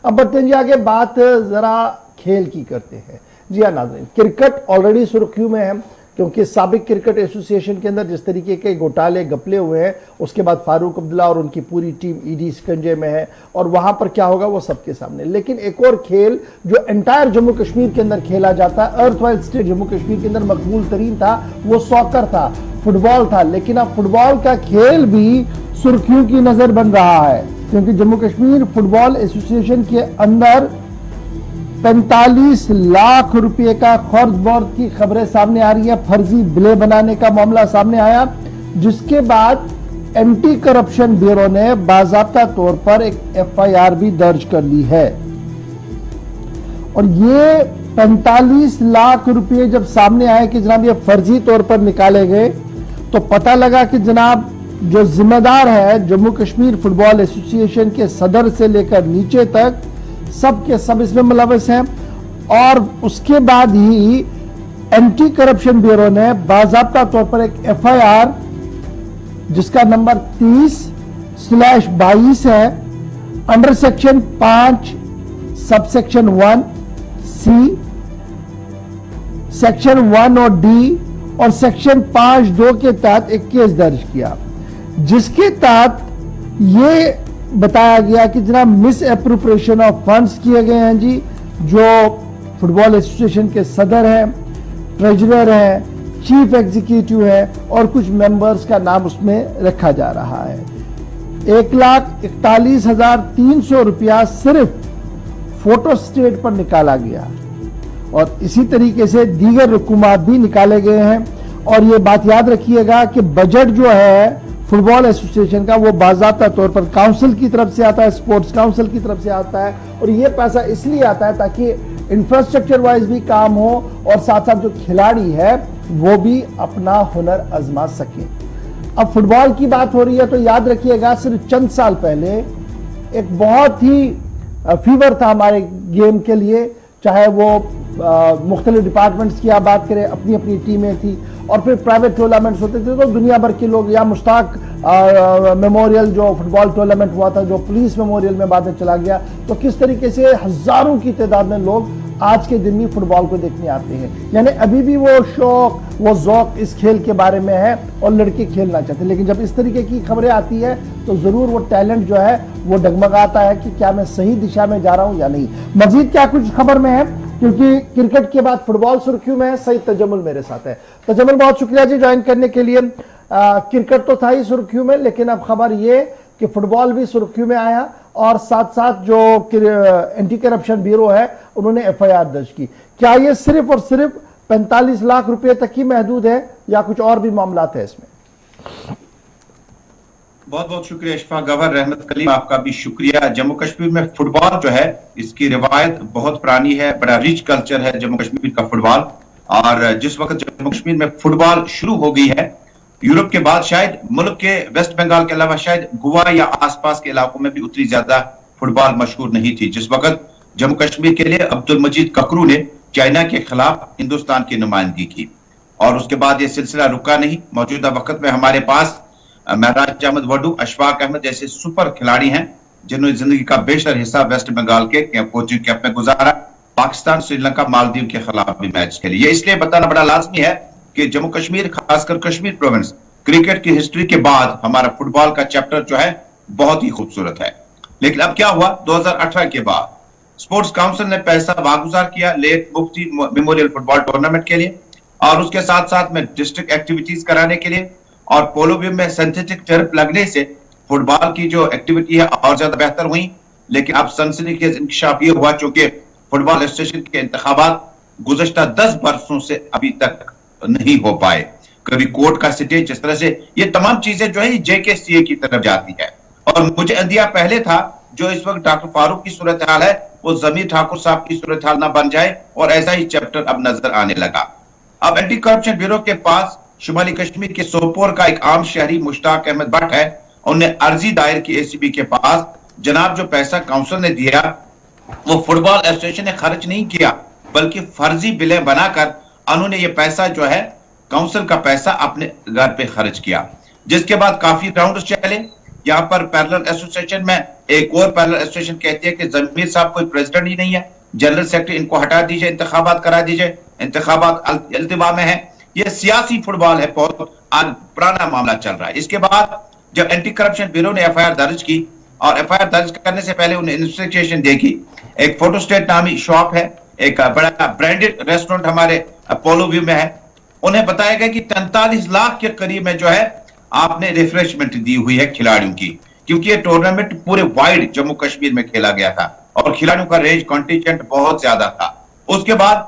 अब बढ़ते हैं जी आगे, बात जरा खेल की करते हैं। जी हाँ नाज़रीन, क्रिकेट ऑलरेडी सुर्खियों में है क्योंकि साबिक क्रिकेट एसोसिएशन के अंदर जिस तरीके के घोटाले घपले हुए हैं, उसके बाद फारूक अब्दुल्ला और उनकी पूरी टीम ईडी शिकंजे में है और वहां पर क्या होगा वो सबके सामने। लेकिन एक और खेल जो एंटायर जम्मू कश्मीर के अंदर खेला जाता है, अर्थ स्टेट जम्मू कश्मीर के अंदर मकबूल तरीन था, वो सॉकर था, फुटबॉल था। लेकिन अब फुटबॉल का खेल भी सुर्खियों की नजर बन रहा है क्योंकि जम्मू कश्मीर फुटबॉल एसोसिएशन के अंदर 45 लाख रुपए का खर्च बर्द की खबरें सामने आ रही है। फर्जी बिलें बनाने का मामला सामने आया, जिसके बाद एंटी करप्शन ब्यूरो ने बाकायदा तौर पर एक एफआईआर भी दर्ज कर ली है। और ये 45 लाख रुपए जब सामने आए कि जनाब ये फर्जी तौर पर निकाले गए, तो पता लगा कि जनाब जो जिम्मेदार है जम्मू कश्मीर फुटबॉल एसोसिएशन के सदर से लेकर नीचे तक सब के सब इसमें मुलव्वस हैं। और उसके बाद ही एंटी करप्शन ब्यूरो ने बाकायदा तौर पर एक एफआईआर जिसका नंबर 30/22 है, अंडर सेक्शन 5 सबसेक्शन 1 सी, सेक्शन 1 और डी और सेक्शन 5(2) के तहत एक केस दर्ज किया, जिसके तहत ये बताया गया कि जनाब मिस एप्रोप्रिएशन ऑफ फंड्स किए गए हैं जी। जो फुटबॉल एसोसिएशन के सदर हैं, ट्रेजरर हैं, चीफ एग्जीक्यूटिव है और कुछ मेंबर्स का नाम उसमें रखा जा रहा है। 1,41,300 रुपया सिर्फ फोटो स्टेट पर निकाला गया और इसी तरीके से दीगर रकूमात भी निकाले गए हैं। और ये बात याद रखिएगा कि बजट जो है फुटबॉल एसोसिएशन का वो बाकायदा तौर पर काउंसिल की तरफ से आता है, स्पोर्ट्स काउंसिल की तरफ से आता है। और ये पैसा इसलिए आता है ताकि इंफ्रास्ट्रक्चर वाइज भी काम हो और साथ साथ जो खिलाड़ी है वो भी अपना हुनर आजमा सके। अब फुटबॉल की बात हो रही है तो याद रखिएगा सिर्फ चंद साल पहले एक बहुत ही फीवर था हमारे गेम के लिए, चाहे वो मुख्तलिफ डिपार्टमेंट्स की आप बात करें, अपनी अपनी टीमें थी और फिर प्राइवेट टूर्नामेंट्स होते थे तो दुनिया भर के लोग, या मुश्ताक मेमोरियल जो फुटबॉल टूर्नामेंट हुआ था जो पुलिस मेमोरियल में बाद में चला गया, तो किस तरीके से हजारों की तादाद में लोग आज के दिन भी फुटबॉल को देखने आते हैं। यानी अभी भी वो शौक, वो ज़ौक इस खेल के बारे में है और लड़के खेलना चाहते हैं। लेकिन जब इस तरीके की खबरें आती है तो जरूर वो टैलेंट जो है वो डगमगाता है कि क्या मैं सही दिशा में जा रहा हूं या नहीं। मजीद क्या कुछ खबर में है, क्योंकि क्रिकेट के बाद फुटबॉल सुर्खियों में है। सईद तजम्मुल मेरे साथ है। तजम्मुल बहुत शुक्रिया जी ज्वाइन करने के लिए। क्रिकेट तो था ही सुर्खियों में, लेकिन अब खबर ये कि फुटबॉल भी सुर्खियों में आया और साथ साथ जो एंटी करप्शन ब्यूरो है उन्होंने एफआईआर दर्ज की। क्या ये सिर्फ और सिर्फ 45 लाख रुपए तक ही महदूद है या कुछ और भी मामला है इसमें? बहुत बहुत शुक्रिया इशफाक गवर, रहमत कलीम, आपका भी शुक्रिया। जम्मू कश्मीर में फुटबॉल जो है इसकी रिवायत बहुत पुरानी है, बड़ा रिच कल्चर है जम्मू कश्मीर का फुटबॉल। और जिस वक्त जम्मू कश्मीर में फुटबॉल शुरू हो गई है, यूरोप के बाद शायद मुल्क के वेस्ट बंगाल के अलावा शायद गोवा या आसपास के इलाकों में भी उतनी ज्यादा फुटबॉल मशहूर नहीं थी। जिस वक्त जम्मू कश्मीर के लिए अब्दुल मजीद ककरू ने चाइना के खिलाफ हिंदुस्तान की नुमाइंदगी की और उसके बाद यह सिलसिला रुका नहीं। मौजूदा वक्त में हमारे पास महराज अहमद वडू, अशफाक अहमद जैसे सुपर खिलाड़ी हैं जिन्होंने जिंदगी का बेशतर हिस्सा वेस्ट बंगाल के कोचिंग कैंप में गुजारा। पाकिस्तान, श्रीलंका, मालदीव के खिलाफ भी मैच खेले। ये इसलिए बताना बड़ा लाजमी है कि जम्मू कश्मीर, खासकर कश्मीर प्रोविंस, क्रिकेट की हिस्ट्री के बाद हमारा फुटबॉल का चैप्टर जो है बहुत ही खूबसूरत है। लेकिन अब क्या हुआ, 2018 के बाद स्पोर्ट्स काउंसिल ने पैसा वागुजार किया लेक मुफ्ती मेमोरियल फुटबॉल टूर्नामेंट के लिए और उसके साथ साथ में डिस्ट्रिक्ट एक्टिविटीज कराने के लिए और पोलोवियम में सिंथेटिक टर्फ लगने से फुटबॉल की जो एक्टिविटी है और ज्यादा बेहतर हुई। लेकिन अब सनसनीखेज इंकशाफ ये हुआ चूंकि फुटबॉल एसोसिएशन के इंतखाबात गुज़श्ता 10 बरसों से अभी तक नहीं हो पाए। कभी कोर्ट का स्टे, जिस तरह से ये तमाम चीजें जो है जेकेसीए की तरफ जाती है। और मुझे अंदिया पहले था जो इस वक्त डॉक्टर फारूक की सूरत हाल है वो जमीर ठाकुर साहब की सूरत हाल ना बन जाए और ऐसा ही चैप्टर अब नजर आने लगा। अब एंटी करप्शन ब्यूरो के पास शुमाली कश्मीर के सोपोर का एक आम शहरी मुश्ताक अहमद भट्ट है। उन्होंने अर्जी दायर की एसीबी के पास, जनाब जो पैसा काउंसिल ने दिया वो फुटबॉल एसोसिएशन ने खर्च नहीं किया बल्कि फर्जी बिलें बनाकर उन्होंने ये पैसा जो है, काउंसिल का पैसा, अपने घर पे खर्च किया। जिसके बाद काफी राउंड चले, यहाँ पर पैरेलल एसोसिएशन में एक और पैरेलल एसोसिएशन कहती है कि जमीर साहब कोई प्रेसिडेंट ही नहीं है, जनरल सेक्रेटरी इनको हटा दीजिए, इंतखाबात करा दीजिए, इंतखाबात इल्तिवा में है। ये सियासी फुटबॉल है, बहुत पुराना मामला चल रहा है। इसके बाद जब एंटी करप्शन ब्यूरो ने एफआईआर दर्ज की, और एफआईआर दर्ज करने से पहले उन्हें इन्वेस्टिगेशन देखी, एक फोटोस्टेट नामी शॉप है, एक बड़ा ब्रांडेड रेस्टोरेंट हमारे अपोलो व्यू में है, उन्हें बताया गया कि 43 लाख के करीब में जो है आपने रिफ्रेशमेंट दी हुई है खिलाड़ियों की, क्योंकि ये टूर्नामेंट पूरे वाइड जम्मू कश्मीर में खेला गया था और खिलाड़ियों का रेंज कॉन्टिजेंट बहुत ज्यादा था। उसके बाद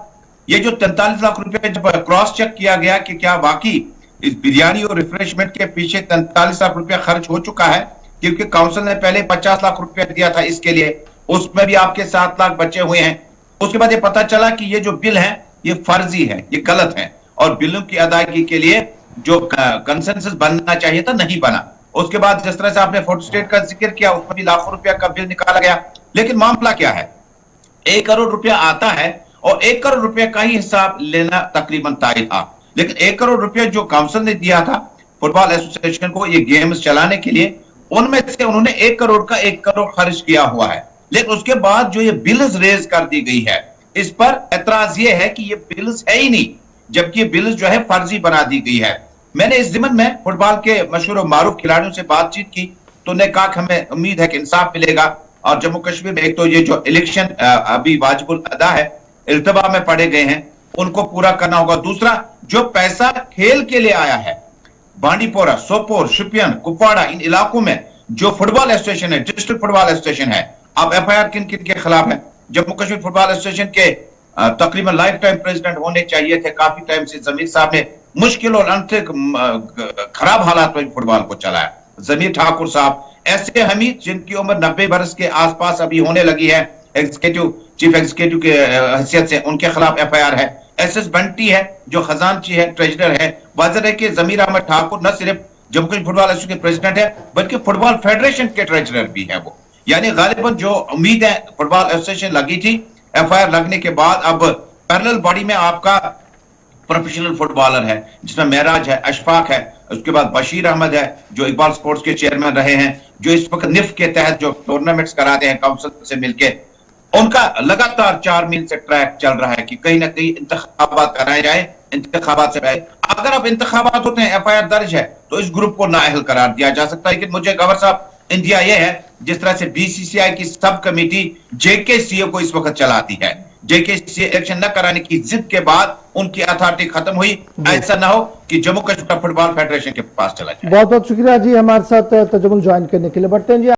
ये जो 43 लाख रुपए जब क्रॉस चेक किया गया कि क्या वाकई इस बिरयानी और रिफ्रेशमेंट के पीछे 43 लाख रुपया खर्च हो चुका है, क्योंकि काउंसिल ने पहले 50 लाख रुपया दिया था इसके लिए, उसमें भी आपके 7 लाख बचे हुए हैं। उसके बाद ये पता चला कि ये जो बिल है ये फर्जी है, ये गलत है, और बिलों की अदायगी के लिए जो कंसेंसस बनना चाहिए था नहीं बना। उसके बाद जिस तरह से आपने फोटोस्टेट का जिक्र किया, उसमें भी लाखों रुपया का बिल निकाला गया। लेकिन मामला क्या है, 1 करोड़ रुपया आता है और 1 करोड़ रुपया का ही हिसाब लेना तकरीबन तय था, लेकिन 1 करोड़ रुपया जो काउंसिल ने दिया था फुटबॉल एसोसिएशन को ये गेम्स चलाने के लिए, उनमें से उन्होंने 1 करोड़ का 1 करोड़ खर्च किया हुआ है। लेकिन उसके बाद जो ये बिल्स रेज कर दी गई है, इस पर एतराज ये है कि ये बिल्स है ही नहीं, जबकि ये बिल्स जो है फर्जी बना दी गई है। मैंने इस जिम्मन में फुटबॉल के मशहूर और मारूफ खिलाड़ियों से बातचीत की, तो उन्होंने कहा कि हमें उम्मीद है कि इंसाफ मिलेगा, और जम्मू कश्मीर में एक तो ये जो इलेक्शन अभी वाजिबुल अदा है, इल्तबा में पड़े गए हैं, उनको पूरा करना होगा। दूसरा, जो पैसा खेल के लिए आया है, बांडीपोरा, सोपोर, शुपियन, कुपवाड़ा, इन इलाकों में जो फुटबॉल एसोसिएशन है, डिस्ट्रिक्ट फुटबॉल एसोसिएशन है, अब एफआईआर किन किन के खिलाफ है? जम्मू कश्मीर फुटबॉल एसोसिएशन के तकरीबन लाइफ टाइम प्रेसिडेंट होने चाहिए थे, काफी टाइम से जमीर साहब ने मुश्किल और अंतिक खराब हालात में फुटबॉल को चलाया। जमीर ठाकुर साहब, ऐसे हमीद जिनकी उम्र 90 बरस के आसपास अभी होने लगी है, एग्जीक्यूटिव चीफ एग्जीक्यूटिव के हैसियत से, उनके खिलाफ एफआईआर है। एसएस बंटी है जो खजानची है, ट्रेजरर है। वाज़ेह है कि जमीर अहमद ठाकुर न सिर्फ जम्मू कश्मीर फुटबॉल एसोसिएशन के प्रेसिडेंट है, बल्कि फुटबॉल फेडरेशन के ट्रेजरर भी है वो। यानी गालिबन जो उम्मीद है फुटबॉल एसोसिएशन लगी थी, एफआईआर लगने के बाद अब पैरेलल बॉडी में आपका प्रोफेशनल फुटबॉलर है, जिसमें महराज है, अशफाक है, उसके बाद बशीर अहमद है जो इकबाल स्पोर्ट्स के चेयरमैन रहे हैं, जो इस वक्त निफ के तहत जो टूर्नामेंट्स कराते हैं काउंसिल से मिलकर, उनका लगातार 4 मील से ट्रैक चल रहा है कि कहीं ना कहीं इंतखाबात कराए जाए। इंतखाबात से पहले अगर अब इंतखाबात होते हैं, एफआईआर दर्ज है, तो इस ग्रुप को नाअहल करार दिया जा सकता है। लेकिन मुझे गवर साहब इंडिया यह है, जिस तरह से बीसीसीआई की सब कमेटी जेकेसीए को इस वक्त चलाती है, जेकेसीए एक्शन न कराने की जिद के बाद उनकी अथॉरिटी खत्म हुई, ऐसा ना हो कि जम्मू कश्मीर फुटबॉल फेडरेशन के पास चला जाए। बहुत बहुत शुक्रिया जी हमारे साथ तजुर्बा ज्वाइन करने के लिए। बढ़ते हैं जी।